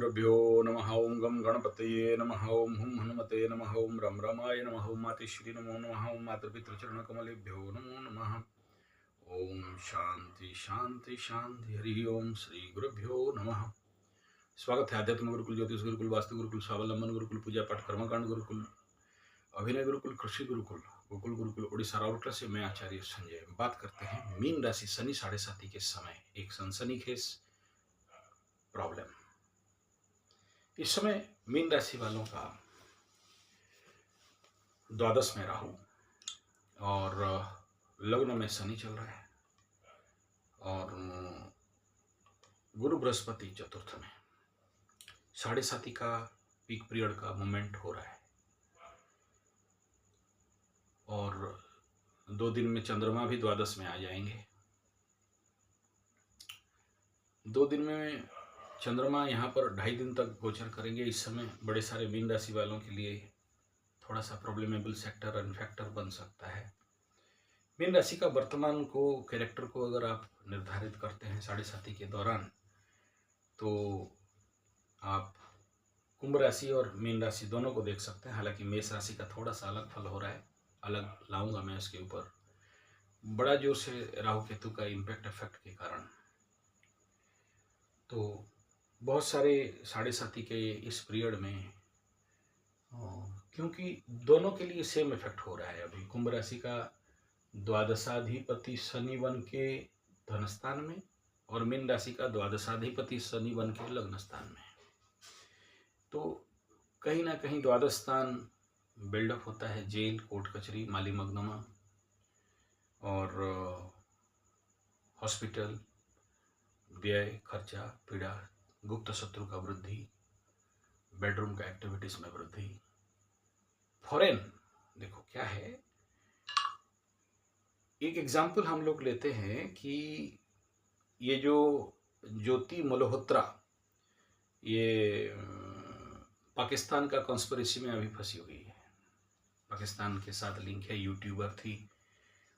श्रीगुरुभ्यो नमः। ओं गं गणपतये नमः। ओं हुं हनुमते नमः। ओं रं रमाय नमः। ओं मातेश्वरी नमो नमः। ओं मातृपितृचरणकमलेभ्यो नमो नमः। ओम शांति शांति शांति। हरि ओम श्री गुरुभ्यो नमः। स्वागत है आध्यात्म गुरुकुल, ज्योतिष गुरुकुल, वास्तु गुरुकुल, स्वावलंबन गुरुकुल, पूजा पाठ कर्मकांड गुरुकुल, अभिनय गुरुकुल, कृषि गुरुकुल, गोकुल गुरुकुल उड़ीसा राउरकेला से मैं आचार्य संजय बात करते हैं मीन राशि शनि 7:30 के समय एक सनसनीखेज प्रॉब्लम। इस समय मीन राशि वालों का द्वादश में राहु और लग्न में शनि चल रहा है और गुरु बृहस्पति चतुर्थ में 7:30 का पीक पीरियड का मोमेंट हो रहा है और 2 दिन में चंद्रमा भी द्वादश में आ जाएंगे। 2 दिन में चंद्रमा यहाँ पर 2.5 दिन तक गोचर करेंगे। इस समय बड़े सारे मीन राशि वालों के लिए थोड़ा सा प्रॉब्लमेबल सेक्टर एंड फैक्टर बन सकता है। मीन राशि का वर्तमान को कैरेक्टर को अगर आप निर्धारित करते हैं 7:30 के दौरान, तो आप कुंभ राशि और मीन राशि दोनों को देख सकते हैं। हालांकि मेष राशि का थोड़ा सा अलग फल हो रहा है, अलग लाऊंगा मैं उसके ऊपर। बड़ा जोर से राहु केतु का इम्पैक्ट इफेक्ट के कारण तो बहुत सारे 7:30 के इस पीरियड में, क्योंकि दोनों के लिए सेम इफेक्ट हो रहा है। अभी कुंभ राशि का द्वादशाधिपति शनि बन के धन स्थान में और मीन राशि का द्वादशाधिपति शनि बन के लग्न स्थान में, तो कहीं ना कहीं द्वादश स्थान बिल्डअप होता है जेल, कोर्ट कचहरी, माली मकदमा और हॉस्पिटल, व्यय, खर्चा, पीड़ा, गुप्त शत्रु का वृद्धि, बेडरूम का एक्टिविटीज में वृद्धि, फॉरेन। देखो क्या है, एक एग्जाम्पल हम लोग लेते हैं कि ये जो ज्योति मल्होत्रा, ये पाकिस्तान का कॉन्स्पिरेसी में अभी फंसी हुई है। पाकिस्तान के साथ लिंक है, यूट्यूबर थी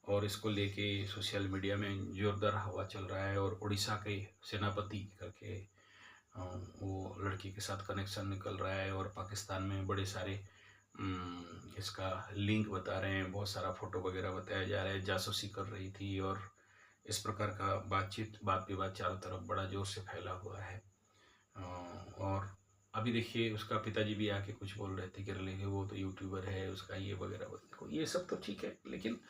और इसको लेके सोशल मीडिया में जोरदार हवा चल रहा है। और उड़ीसा के सेनापति करके वो लड़की के साथ कनेक्शन निकल रहा है और पाकिस्तान में बड़े सारे इसका लिंक बता रहे हैं, बहुत सारा फोटो वगैरह बताया जा रहा है। जासूसी कर रही थी और इस प्रकार का बात विवाद चारों तरफ बड़ा जोर से फैला हुआ है। और अभी देखिए उसका पिताजी भी आके कुछ बोल रहे थे कि रिले वो तो यूट्यूबर है, उसका ये वगैरह। देखो ये सब तो ठीक है, लेकिन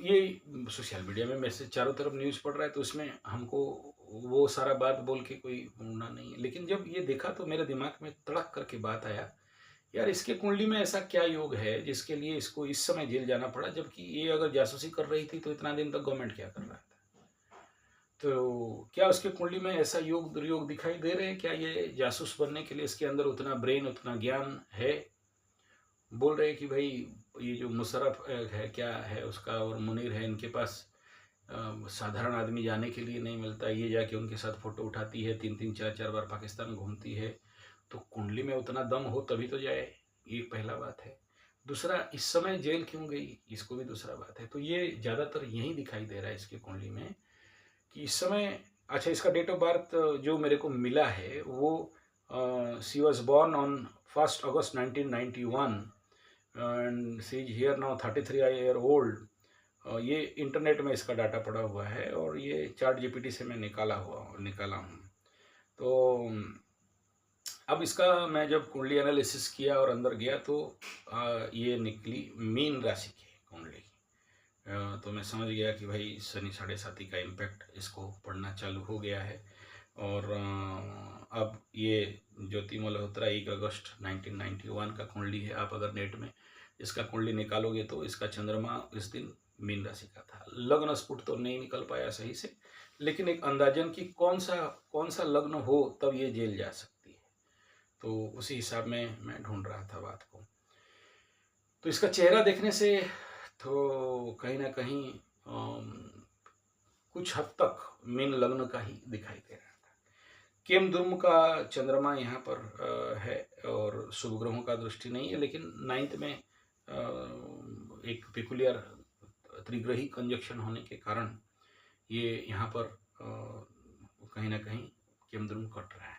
ये सोशल मीडिया में मैसेज चारों तरफ न्यूज़ पड़ रहा है, तो उसमें हमको वो सारा बात बोल के कोई बोलना नहीं है। लेकिन जब ये देखा तो मेरे दिमाग में तड़क करके बात आया, यार इसके कुंडली में ऐसा क्या योग है जिसके लिए इसको इस समय जेल जाना पड़ा, जबकि ये अगर जासूसी कर रही थी तो इतना दिन तक गवर्नमेंट क्या कर रहा था। तो क्या उसके कुंडली में ऐसा योग दुर्योग दिखाई दे रहे हैं? क्या ये जासूस बनने के लिए इसके अंदर उतना ब्रेन, उतना ज्ञान है? बोल रहे हैं कि भाई ये जो मुशर्रफ है, क्या है उसका, और मुनीर है, इनके पास साधारण आदमी जाने के लिए नहीं मिलता, ये जाके उनके साथ फोटो उठाती है, 3-3 4-4 बार पाकिस्तान घूमती है। तो कुंडली में उतना दम हो तभी तो जाए, ये पहला बात है। दूसरा, इस समय जेल क्यों गई, इसको भी दूसरा बात है। तो ये ज़्यादातर यही दिखाई दे रहा है इसकी कुंडली में कि इस समय, अच्छा इसका डेट ऑफ बर्थ जो मेरे को मिला है वो she was born on 1 August 1991 and she is here now 33 year old. ये इंटरनेट में इसका डाटा पड़ा हुआ है और ये चार्ट जीपीटी से मैं निकाला हूँ। तो अब इसका मैं जब कुंडली एनालिसिस किया और अंदर गया तो ये निकली मीन राशि की कुंडली। तो मैं समझ गया कि भाई शनि 7:30 का इम्पैक्ट इसको पड़ना चालू हो गया है। और अब ये ज्योति मल्होत्रा 1 अगस्त 1991 का कुंडली है। आप अगर नेट में इसका कुंडली निकालोगे तो इसका चंद्रमा इस दिन मीन राशि का था। लग्न स्फुट तो नहीं निकल पाया सही से, लेकिन एक अंदाजन कि कौन सा लग्न हो तब ये जेल जा सकती है, तो उसी हिसाब में मैं ढूंढ रहा था बात को। तो इसका चेहरा देखने से तो कहीं ना कहीं कुछ हद तक मीन लग्न का ही दिखाई दे रहा था। केम द्रुम का चंद्रमा यहाँ पर है और शुभ ग्रहों का दृष्टि नहीं है, लेकिन 9th में एक पिकुलियर त्रिग्रही कंजक्शन होने के कारण ये यहाँ पर कहीं ना कहीं केम द्रुम कट रहा है।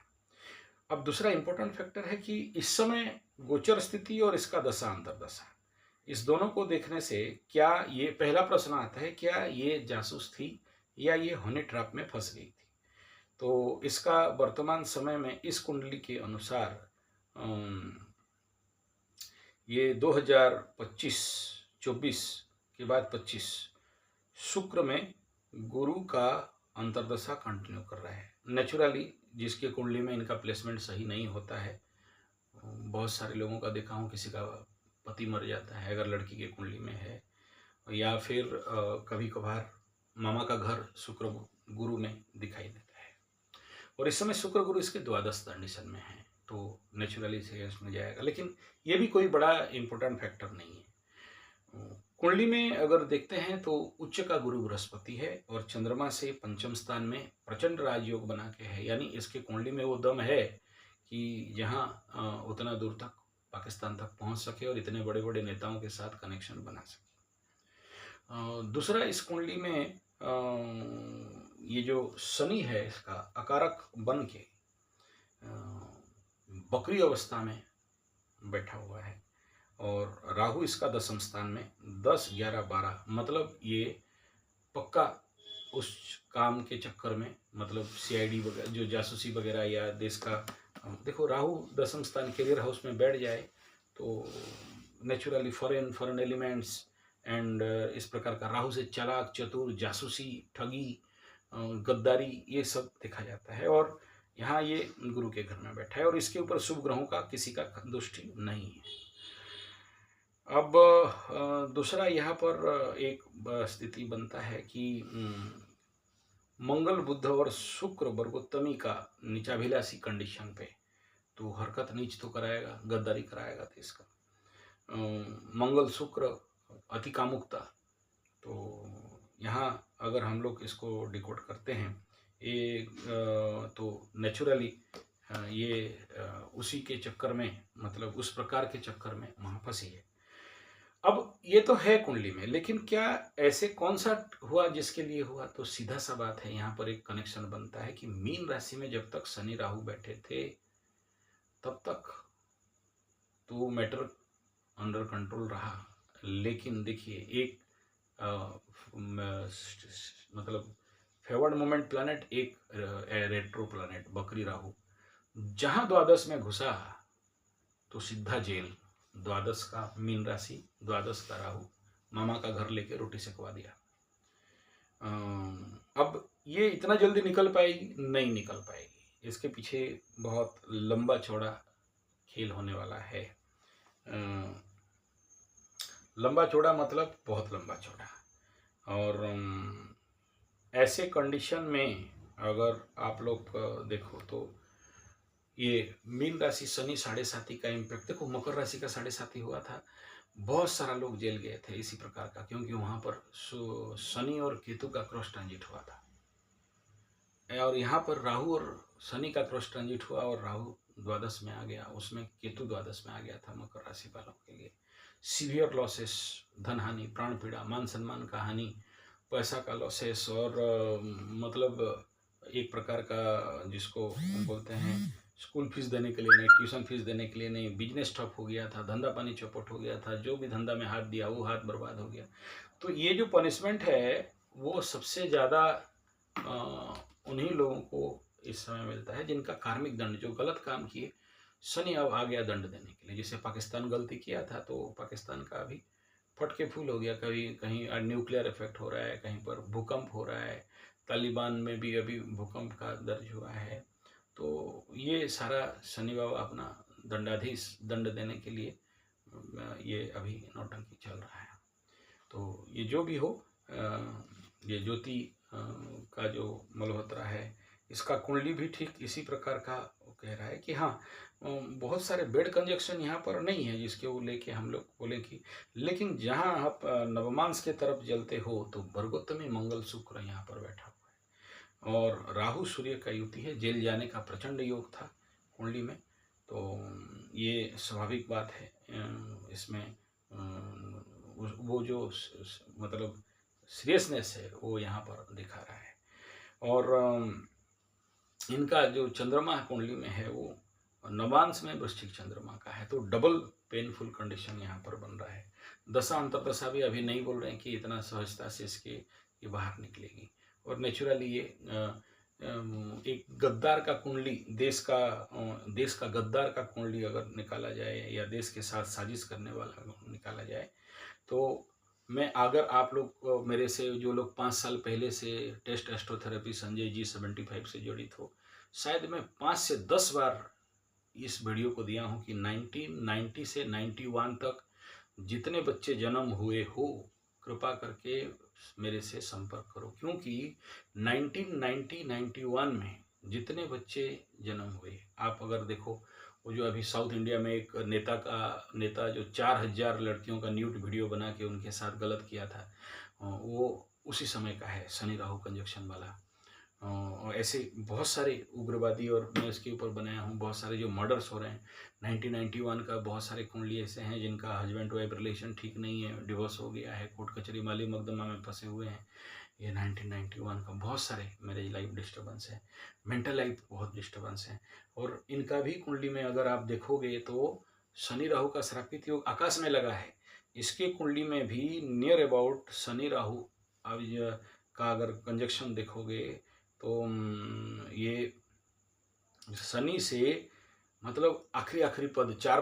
अब दूसरा इंपॉर्टेंट फैक्टर है कि इस समय गोचर स्थिति और इसका दशा अंतर्दशा, इस दोनों को देखने से क्या ये पहला प्रश्न आता है, क्या ये जासूस थी या ये हनी ट्रैप में फंस गई थी। तो इसका वर्तमान समय में इस कुंडली के अनुसार ये 2025-24 के बाद 25 शुक्र में गुरु का अंतर्दशा कंटिन्यू कर रहा है। नेचुरली जिसके कुंडली में इनका प्लेसमेंट सही नहीं होता है, बहुत सारे लोगों का देखा हूँ, किसी का पति मर जाता है अगर लड़की के कुंडली में है, या फिर कभी कभार मामा का घर शुक्र गुरु में दिखाई देता है। और इस समय शुक्र गुरु इसके द्वादश कंडीशन में है, तो नेचुरली से इसमें जाएगा। लेकिन ये भी कोई बड़ा इम्पोर्टेंट फैक्टर नहीं है। कुंडली में अगर देखते हैं तो उच्च का गुरु बृहस्पति है और चंद्रमा से पंचम स्थान में प्रचंड राजयोग बना के है, यानी इसके कुंडली में वो दम है कि जहाँ उतना दूर तक पाकिस्तान तक पहुँच सके और इतने बड़े बड़े नेताओं के साथ कनेक्शन बना सके। दूसरा, इस कुंडली में ये जो शनि है इसका अकारक बन के बकरी अवस्था में बैठा हुआ है और राहु इसका दशम स्थान में 10, 11, 12, मतलब ये पक्का उस काम के चक्कर में, मतलब सीआईडी वगैरह जो जासूसी वगैरह या देश का, देखो राहु दशम स्थान कैरियर हाउस में बैठ जाए तो नेचुरली फॉरेन एलिमेंट्स एंड इस प्रकार का राहु से चालाक, चतुर, जासूसी, ठगी, गद्दारी, ये सब देखा जाता है। और यहाँ ये गुरु के घर में बैठा है और इसके ऊपर शुभ ग्रहों का किसी का दृष्टि नहीं है। अब दूसरा यहाँ पर एक स्थिति बनता है कि मंगल, बुध और शुक्र वर्गोत्तमी का नीचाभिलाषी कंडीशन पे, तो हरकत नीच तो कराएगा, गद्दारी कराएगा। तो इसका मंगल शुक्र अति कामुकता, तो यहाँ अगर हम लोग इसको डिकोड करते हैं ये तो नेचुरली ये उसी के चक्कर में, मतलब उस प्रकार के चक्कर में वहाँ फंसी है। अब ये तो है कुंडली में, लेकिन क्या ऐसे कौन सा हुआ जिसके लिए हुआ, तो सीधा सा बात है, यहाँ पर एक कनेक्शन बनता है कि मीन राशि में जब तक शनि राहु बैठे थे तब तक तो मैटर अंडर कंट्रोल रहा। लेकिन देखिए एक मतलब फेवर्ड मोमेंट प्लैनेट, एक रेट्रो प्लैनेट बकरी राहु जहां द्वादश में घुसा तो सीधा जेल। द्वादश का मीन राशि, द्वादश का राहु, मामा का घर लेके रोटी सेकवा दिया। अब ये इतना जल्दी निकल पाएगी? नहीं निकल पाएगी। इसके पीछे बहुत लंबा चौड़ा खेल होने वाला है। लंबा चौड़ा मतलब बहुत लंबा चौड़ा। और ऐसे कंडीशन में अगर आप लोग देखो तो ये मीन राशि शनि 7.5 का इम्पैक्ट, देखो मकर राशि का 7.5 हुआ था, बहुत सारा लोग जेल गए थे इसी प्रकार का, क्योंकि वहाँ पर शनि और केतु का क्रॉस ट्रांजिट हुआ था। और यहाँ पर राहु और शनि का क्रॉस ट्रांजिट हुआ और राहु द्वादश में आ गया, उसमें केतु द्वादश में आ गया था। मकर राशि वालों के लिए सीवियर लॉसेस, धन हानि, प्राण पीड़ा, मान सम्मान का हानि, पैसा का लॉसेस, और मतलब एक प्रकार का जिसको बोलते हैं स्कूल फीस देने के लिए नहीं, ट्यूशन फीस देने के लिए नहीं, बिजनेस ठप हो गया था, धंधा पानी चौपट हो गया था, जो भी धंधा में हाथ दिया वो हाथ बर्बाद हो गया। तो ये जो पनिशमेंट है वो सबसे ज़्यादा उन्हीं लोगों को इस समय मिलता है जिनका कार्मिक दंड, जो गलत काम किए, शनि अब आ गया दंड देने के लिए। जैसे पाकिस्तान गलती किया था तो पाकिस्तान का अभी फटके फूल हो गया, कभी कहीं न्यूक्लियर इफेक्ट हो रहा है, कहीं पर भूकंप हो रहा है, तालिबान में भी अभी भूकंप का दर्ज हुआ है। तो ये सारा शनि बाबा अपना दंडाधीश दंड देने के लिए ये अभी नौटंकी चल रहा है। तो ये जो भी हो, ये ज्योति का जो मल्होत्रा है इसका कुंडली भी ठीक इसी प्रकार का कह रहा है कि हाँ, बहुत सारे बेड कंजक्शन यहाँ पर नहीं है जिसके वो लेके हम लोग बोलें कि, लेकिन जहाँ आप नवमांश के तरफ जलते हो तो वर्गोत्तमी मंगल शुक्र यहाँ पर बैठा हुआ है और राहु सूर्य का युति है। जेल जाने का प्रचंड योग था कुंडली में, तो ये स्वाभाविक बात है। इसमें वो जो मतलब सीरियसनेस है वो यहाँ पर दिखा रहा है। और इनका जो चंद्रमा कुंडली में है वो और नवांश में वृश्चिक चंद्रमा का है, तो डबल पेनफुल कंडीशन यहाँ पर बन रहा है। दशा अंतर्दशा भी अभी नहीं बोल रहे हैं कि इतना सहजता से इसके ये बाहर निकलेगी। और नेचुरली ये एक गद्दार का कुंडली, देश का गद्दार का कुंडली अगर निकाला जाए या देश के साथ साजिश करने वाला निकाला जाए, तो मैं अगर आप लोग मेरे से जो लोग 5 साल पहले से टेस्ट एस्ट्रोथेरेपी संजय जी 75 से जड़ित हो, शायद मैं 5 से 10 बार इस वीडियो को दिया हूँ कि 1990 से 91 तक जितने बच्चे जन्म हुए हो, कृपा करके मेरे से संपर्क करो, क्योंकि 1990-91 में जितने बच्चे जन्म हुए, आप अगर देखो, वो जो अभी साउथ इंडिया में एक नेता जो 4000 लड़कियों का न्यूड वीडियो बना के उनके साथ गलत किया था, वो उसी समय का है, शनि राहु कंजक्शन वाला। और ऐसे बहुत सारे उग्रवादी, और मैं इसके ऊपर बनाया हूँ, बहुत सारे जो मर्डर्स हो रहे हैं 1991 का, बहुत सारे कुंडली ऐसे हैं जिनका हस्बैंड वाइफ रिलेशन ठीक नहीं है, डिवोर्स हो गया है, कोर्ट कचहरी माली मुकदमा में फंसे हुए हैं। ये 1991 का बहुत सारे मैरिज लाइफ डिस्टर्बेंस है, मेंटल लाइफ बहुत डिस्टर्बेंस है। और इनका भी कुंडली में अगर आप देखोगे तो शनि राहु का श्रापित योग आकाश में लगा है, इसके कुंडली में भी नियर अबाउट शनि राहु का अगर कंजक्शन देखोगे तो ये शनि से मतलब आखिरी पद, चार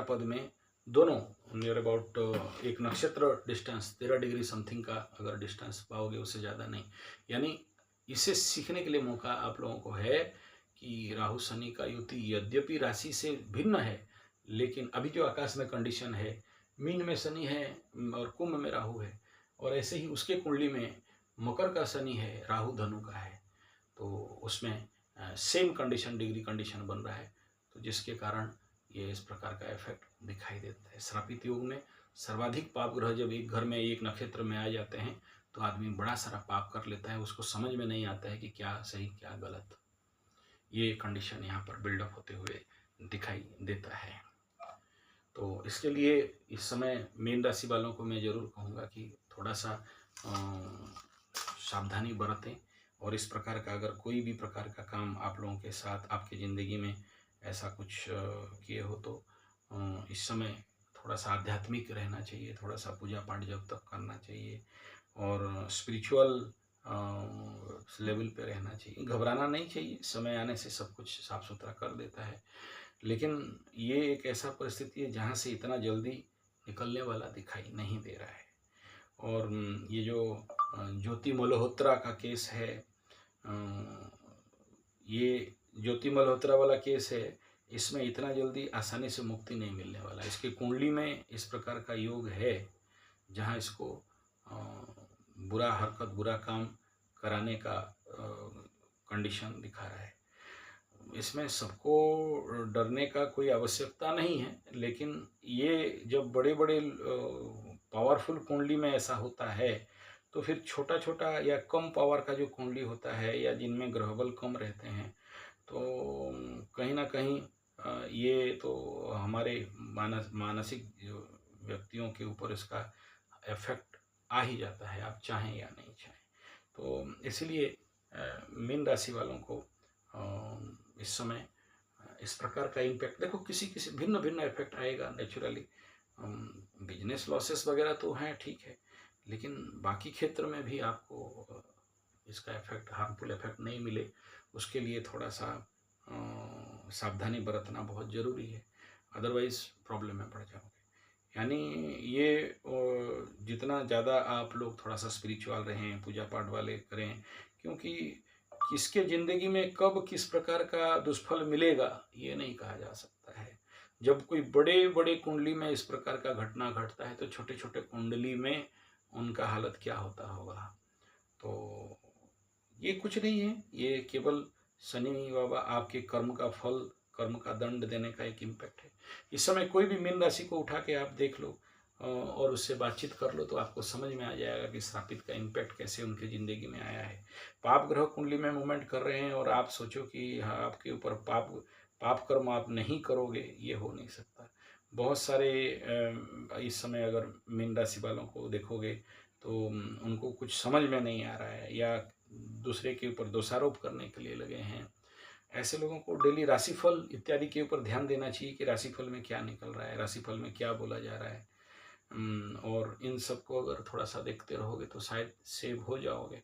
पद में दोनों नियर अबाउट एक नक्षत्र डिस्टेंस 13 डिग्री समथिंग का अगर डिस्टेंस पाओगे, उससे ज़्यादा नहीं। यानी इसे सीखने के लिए मौका आप लोगों को है कि राहु शनि का युति यद्यपि राशि से भिन्न है, लेकिन अभी जो आकाश में कंडीशन है, मीन में शनि है और कुंभ में राहु है, और ऐसे ही उसके कुंडली में मकर का शनि है, राहु धनु का है, तो उसमें सेम कंडीशन, डिग्री कंडीशन बन रहा है, तो जिसके कारण ये इस प्रकार का इफेक्ट दिखाई देता है। श्रापित योग में सर्वाधिक पाप ग्रह जब एक घर में, एक नक्षत्र में आ जाते हैं, तो आदमी बड़ा सारा पाप कर लेता है, उसको समझ में नहीं आता है कि क्या सही क्या गलत। ये कंडीशन यहाँ पर बिल्डअप होते हुए दिखाई देता है। तो इसके लिए इस समय मीन राशि वालों को मैं जरूर कहूँगा कि थोड़ा सा सावधानी बरतें, और इस प्रकार का अगर कोई भी प्रकार का काम आप लोगों के साथ आपकी ज़िंदगी में ऐसा कुछ किए हो, तो इस समय थोड़ा सा आध्यात्मिक रहना चाहिए, थोड़ा सा पूजा पाठ जब तक करना चाहिए, और स्पिरिचुअल लेवल पे रहना चाहिए। घबराना नहीं चाहिए, समय आने से सब कुछ साफ सुथरा कर देता है, लेकिन ये एक ऐसा परिस्थिति है जहाँ से इतना जल्दी निकलने वाला दिखाई नहीं दे रहा है। और ये जो ज्योति मल्होत्रा का केस है, ये ज्योति मल्होत्रा वाला केस है, इसमें इतना जल्दी आसानी से मुक्ति नहीं मिलने वाला। इसकी कुंडली में इस प्रकार का योग है जहाँ इसको बुरा हरकत, बुरा काम कराने का कंडीशन दिखा रहा है। इसमें सबको डरने का कोई आवश्यकता नहीं है, लेकिन ये जब बड़े बड़े पावरफुल कुंडली में ऐसा होता है, तो फिर छोटा छोटा या कम पावर का जो कुंडली होता है, या जिनमें ग्रहबल कम रहते हैं, तो कहीं ना कहीं ये तो हमारे मानसिक व्यक्तियों के ऊपर इसका इफेक्ट आ ही जाता है, आप चाहें या नहीं चाहें। तो इसलिए मीन राशि वालों को इस समय इस प्रकार का इम्पैक्ट, देखो किसी किसी भिन्न भिन्न इफेक्ट आएगा नेचुरली। बिजनेस लॉसेस वगैरह तो हैं, ठीक है, लेकिन बाकी क्षेत्र में भी आपको इसका इफेक्ट, हार्मफुल इफेक्ट नहीं मिले, उसके लिए थोड़ा सा सावधानी बरतना बहुत ज़रूरी है, अदरवाइज प्रॉब्लम में पड़ जाओगे। यानी ये जितना ज़्यादा आप लोग थोड़ा सा स्पिरिचुअल रहें, पूजा पाठ वाले करें, क्योंकि किसके ज़िंदगी में कब किस प्रकार का दुष्फल मिलेगा ये नहीं कहा जा सकता है। जब कोई बड़े बड़े कुंडली में इस प्रकार का घटना घटता है, तो छोटे छोटे कुंडली में उनका हालत क्या होता होगा। तो ये कुछ नहीं है, ये केवल शनि बाबा आपके कर्म का फल, कर्म का दंड देने का एक इम्पैक्ट है। इस समय कोई भी मीन राशि को उठा के आप देख लो और उससे बातचीत कर लो, तो आपको समझ में आ जाएगा कि श्रापित का इम्पैक्ट कैसे उनकी ज़िंदगी में आया है। पाप ग्रह कुंडली में मूवमेंट कर रहे हैं और आप सोचो कि हाँ आपके ऊपर पाप कर्म आप नहीं करोगे, ये हो नहीं सकता। बहुत सारे इस समय अगर मीन राशि वालों को देखोगे तो उनको कुछ समझ में नहीं आ रहा है, या दूसरे के ऊपर दोषारोप करने के लिए लगे हैं। ऐसे लोगों को डेली राशिफल इत्यादि के ऊपर ध्यान देना चाहिए कि राशिफल में क्या निकल रहा है, राशिफल में क्या बोला जा रहा है। और इन सब को अगर थोड़ा सा देखते रहोगे तो शायद सेव हो जाओगे।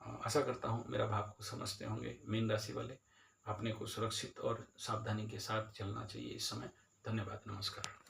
आशा करता हूँ मेरा भाव को समझते होंगे। मीन राशि वाले अपने को सुरक्षित और सावधानी के साथ चलना चाहिए इस समय। धन्यवाद, नमस्कार।